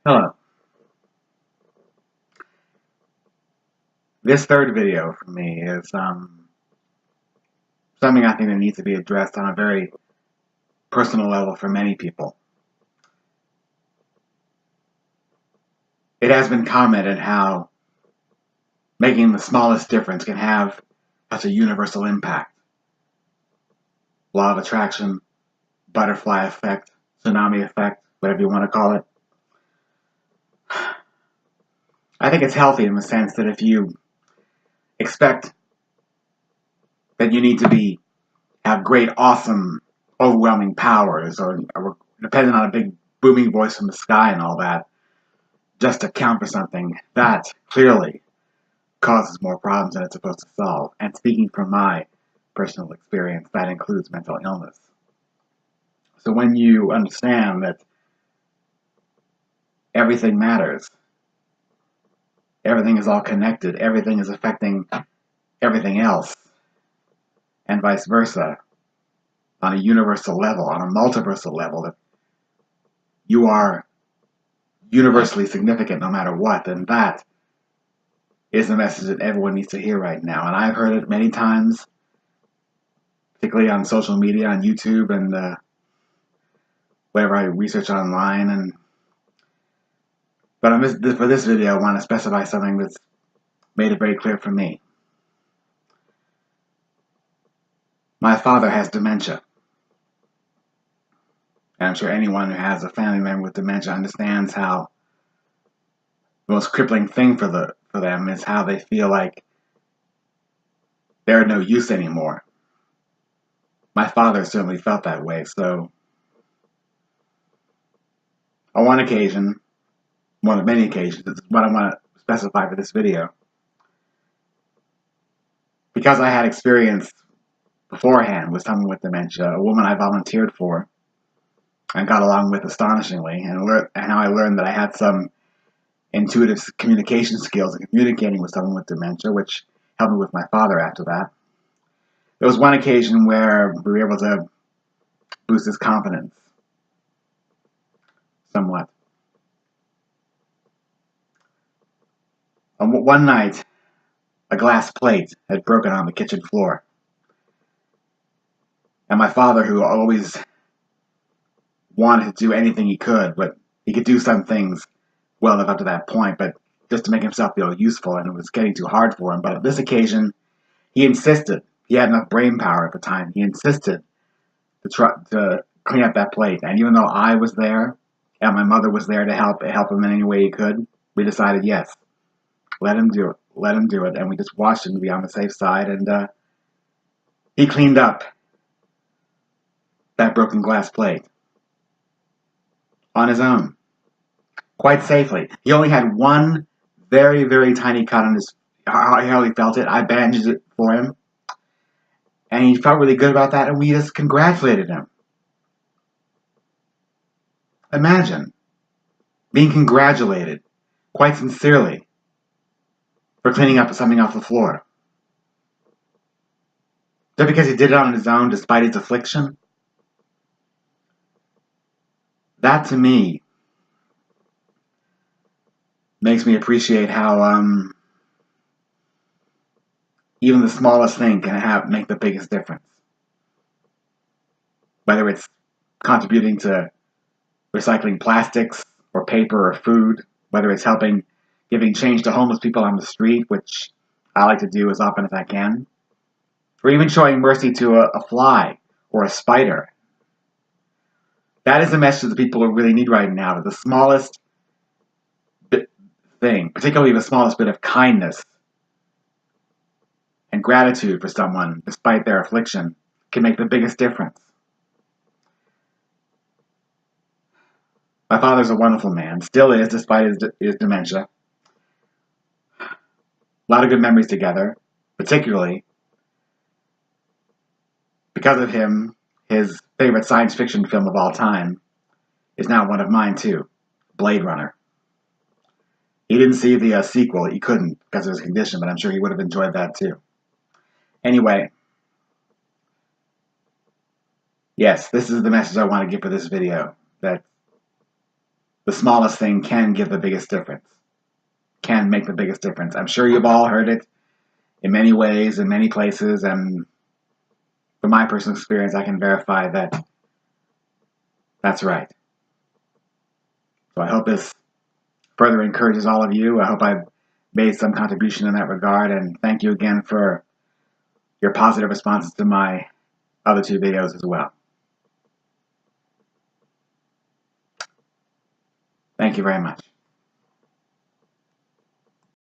Hello. This third video for me is something I think that needs to be addressed on a very personal level for many people. It has been commented how making the smallest difference can have such a universal impact. Law of attraction, butterfly effect, tsunami effect, whatever you want to call it. I think it's healthy in the sense that if you expect that you need to have great, awesome, overwhelming powers or dependent on a big booming voice from the sky and all that, just to account for something, that clearly causes more problems than it's supposed to solve. And speaking from my personal experience, that includes mental illness. So when you understand that everything matters, everything is all connected, everything is affecting everything else, and vice versa, on a universal level, on a multiversal level, that you are universally significant no matter what, then that is the message that everyone needs to hear right now. And I've heard it many times, particularly on social media, on YouTube, and whatever I research online. But for this video, I want to specify something that's made it very clear for me. My father has dementia. And I'm sure anyone who has a family member with dementia understands how the most crippling thing for them is how they feel like they're no use anymore. My father certainly felt that way, so on one occasion, one of many occasions, this is what I want to specify for this video. Because I had experience beforehand with someone with dementia, a woman I volunteered for and got along with astonishingly, and how I learned that I had some intuitive communication skills in communicating with someone with dementia, which helped me with my father after that. There was one occasion where we were able to boost his confidence somewhat. One night, a glass plate had broken on the kitchen floor. And my father, who always wanted to do anything he could, but he could do some things well enough up to that point, but just to make himself feel useful, and it was getting too hard for him. But on this occasion, he insisted. He had enough brain power at the time. He insisted to clean up that plate. And even though I was there and my mother was there to help him in any way he could, we decided, yes, let him do it. Let him do it. And we just watched him to be on the safe side. And he cleaned up that broken glass plate on his own, quite safely. He only had one very, very tiny cut on his. He hardly felt it. I bandaged it for him. And he felt really good about that, and we just congratulated him. Imagine being congratulated, quite sincerely, for cleaning up something off the floor. Just because he did it on his own despite his affliction? That, to me, makes me appreciate how even the smallest thing can make the biggest difference. Whether it's contributing to recycling plastics or paper or food, whether it's giving change to homeless people on the street, which I like to do as often as I can, or even showing mercy to a fly or a spider. That is the message that people really need right now, that the smallest thing, particularly the smallest bit of kindness and gratitude for someone, despite their affliction, can make the biggest difference. My father's a wonderful man, still is, despite his dementia. A lot of good memories together, particularly because of him. His favorite science fiction film of all time is now one of mine too, Blade Runner. He didn't see the sequel. He couldn't because of his condition, but I'm sure he would have enjoyed that too. Anyway, yes, this is the message I want to give for this video. That the smallest thing can give the biggest difference, can make the biggest difference. I'm sure you've all heard it in many ways, in many places, and from my personal experience, I can verify that that's right. So I hope this further encourages all of you. I hope I've made some contribution in that regard, and thank you again for your positive responses to my other two videos as well. Thank you very much.